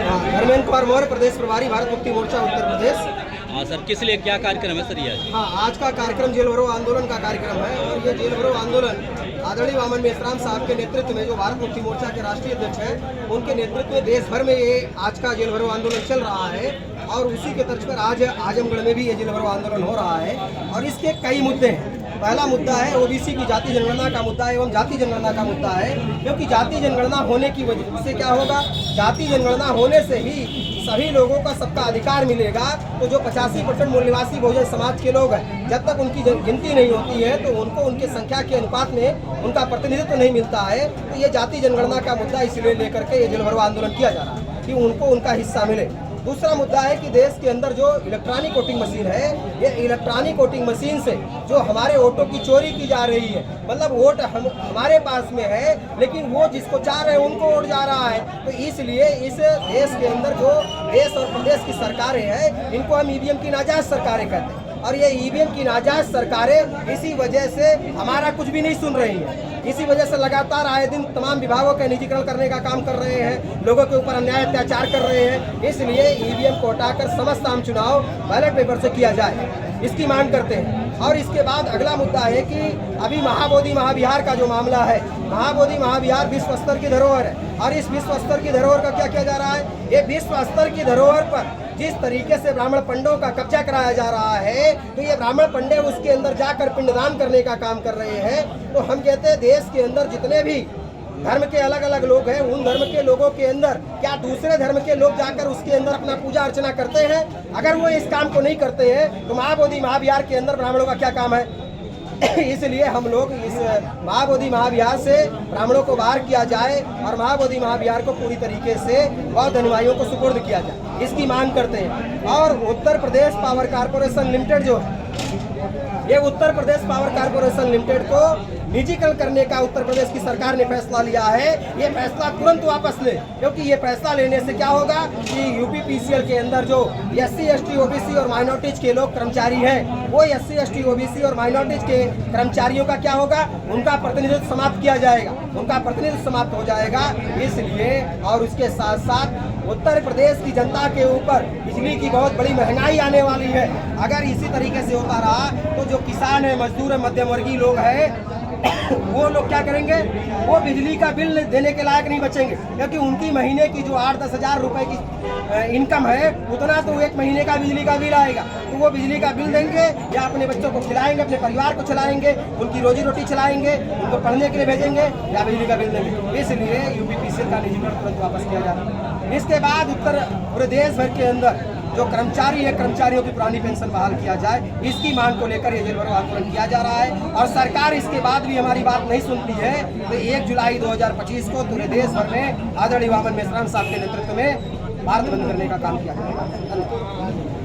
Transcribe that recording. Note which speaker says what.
Speaker 1: धर्मेंद्र कुमार मौर्य, प्रदेश प्रभारी, भारत मुक्ति मोर्चा उत्तर प्रदेश।
Speaker 2: हाँ सर, किस लिए क्या कार्यक्रम है सर ये आज?
Speaker 1: हाँ, आज का कार्यक्रम जेल भरो आंदोलन का कार्यक्रम है और ये जेल भरो आंदोलन आदरणीय वामन मेश्राम साहब के नेतृत्व में, जो भारत मुक्ति मोर्चा के राष्ट्रीय अध्यक्ष हैं, उनके नेतृत्व में देश भर में ये आज का जेल भरो आंदोलन चल रहा है और उसी के तर्ज पर आज आजमगढ़ में भी ये जेल भरो आंदोलन हो रहा है। और इसके कई मुद्दे हैं। पहला मुद्दा है ओबीसी की जाति जनगणना का मुद्दा एवं जाति जनगणना का मुद्दा है, क्योंकि जाति जनगणना होने की वजह से क्या होगा, जाति जनगणना होने से ही सभी लोगों का सबका अधिकार मिलेगा। तो जो 85% मूल निवासी बहुजन समाज के लोग हैं, जब तक उनकी गिनती नहीं होती है तो उनको उनके संख्या के अनुपात में उनका प्रतिनिधित्व नहीं मिलता है। तो ये जाति जनगणना का मुद्दा इसलिए लेकर के ये जेल भरो आंदोलन किया जा रहा है कि उनको उनका हिस्सा मिले। दूसरा मुद्दा है कि देश के अंदर जो इलेक्ट्रॉनिक वोटिंग मशीन है, ये इलेक्ट्रॉनिक वोटिंग मशीन से जो हमारे वोटों की चोरी की जा रही है, मतलब वोट हमारे पास में है लेकिन वो जिसको चाह रहे हैं उनको वोट जा रहा है। तो इसलिए इस देश के अंदर जो देश और प्रदेश की सरकारें हैं, इनको हम ईवीएम की नाजायज सरकारें कहते हैं। और ये ईवीएम की नाजायज सरकारें इसी वजह से हमारा कुछ भी नहीं सुन रही हैं। इसी वजह से लगातार आए दिन तमाम विभागों का निजीकरण करने का काम कर रहे हैं, लोगों के ऊपर अन्याय अत्याचार कर रहे हैं। इसलिए ईवीएम को हटाकर समस्त आम चुनाव बैलेट पेपर से किया जाए, इसकी मांग करते हैं। और इसके बाद अगला मुद्दा है कि अभी महाबोधि महाविहार का जो मामला है, महाबोधि महाविहार विश्व स्तर की धरोहर है और इस विश्व स्तर की धरोहर का क्या किया जा रहा है, ये विश्व स्तर की धरोहर पर जिस तरीके से ब्राह्मण पंडों का कब्जा कराया जा रहा है, तो ये ब्राह्मण पंडे उसके अंदर जाकर पिंडदान करने का काम कर रहे हैं। तो हम कहते हैं देश के अंदर जितने भी धर्म के अलग अलग लोग हैं, उन धर्म के लोगों के अंदर क्या दूसरे धर्म के लोग जाकर उसके अंदर अपना पूजा अर्चना करते हैं? अगर वो इस काम को नहीं करते हैं तो महाबोधि महाविहार के अंदर ब्राह्मणों का क्या काम है? इसलिए हम लोग इस महाबोधि महाविहार से ब्राह्मणों को बाहर किया जाए और महाबोधि महाविहार को पूरी तरीके से बौद्ध अनुयायियों को सुपुर्द किया जाए, इसकी मांग करते हैं। और Uttar Pradesh power corporation limited जो है, ये Uttar Pradesh power corporation limited को निजीकरण करने का उत्तर प्रदेश की सरकार ने फैसला लिया है। ये फैसला तुरंत वापस ले, क्योंकि ये फैसला लेने से क्या होगा कि यूपीपीसीएल के अंदर जो एससी एसटी ओबीसी और माइनॉरिटीज के लोग कर्मचारी हैं, वो एससी एसटी ओबीसी और माइनॉरिटीज के कर्मचारियों का क्या होगा, उनका प्रतिनिधित्व समाप्त किया जाएगा, उनका प्रतिनिधित्व समाप्त हो जाएगा। इसलिए और उसके साथ साथ उत्तर प्रदेश की जनता के ऊपर बिजली की बहुत बड़ी महंगाई आने वाली है। अगर इसी तरीके से होता रहा तो जो किसान है, मजदूर है, मध्यम वर्गीय लोग हैं, वो लोग क्या करेंगे, वो बिजली का बिल देने के लायक नहीं बचेंगे, क्योंकि उनकी महीने की जो 8-10 हज़ार रुपए की इनकम है, उतना तो एक महीने का बिजली का बिल आएगा। तो वो बिजली का बिल देंगे या अपने बच्चों को खिलाएंगे, अपने परिवार को चलाएंगे, उनकी रोजी रोटी चलाएंगे, उनको पढ़ने के लिए भेजेंगे या बिजली का बिल देंगे। इसलिए यूपीपीसीएल का निजीकरण तुरंत वापस किया जा रहा है। इसके बाद उत्तर प्रदेश भर के अंदर जो कर्मचारी है, कर्मचारियों की पुरानी पेंशन बहाल किया जाए, इसकी मांग को लेकर ये जेल भरो आंदोलन किया जा रहा है। और सरकार इसके बाद भी हमारी बात नहीं सुनती है तो 1 जुलाई 2025 को पूरे देश भर में आदरणीय वामन मेश्राम साहब के नेतृत्व में भारत बंद करने का काम किया जाएगा।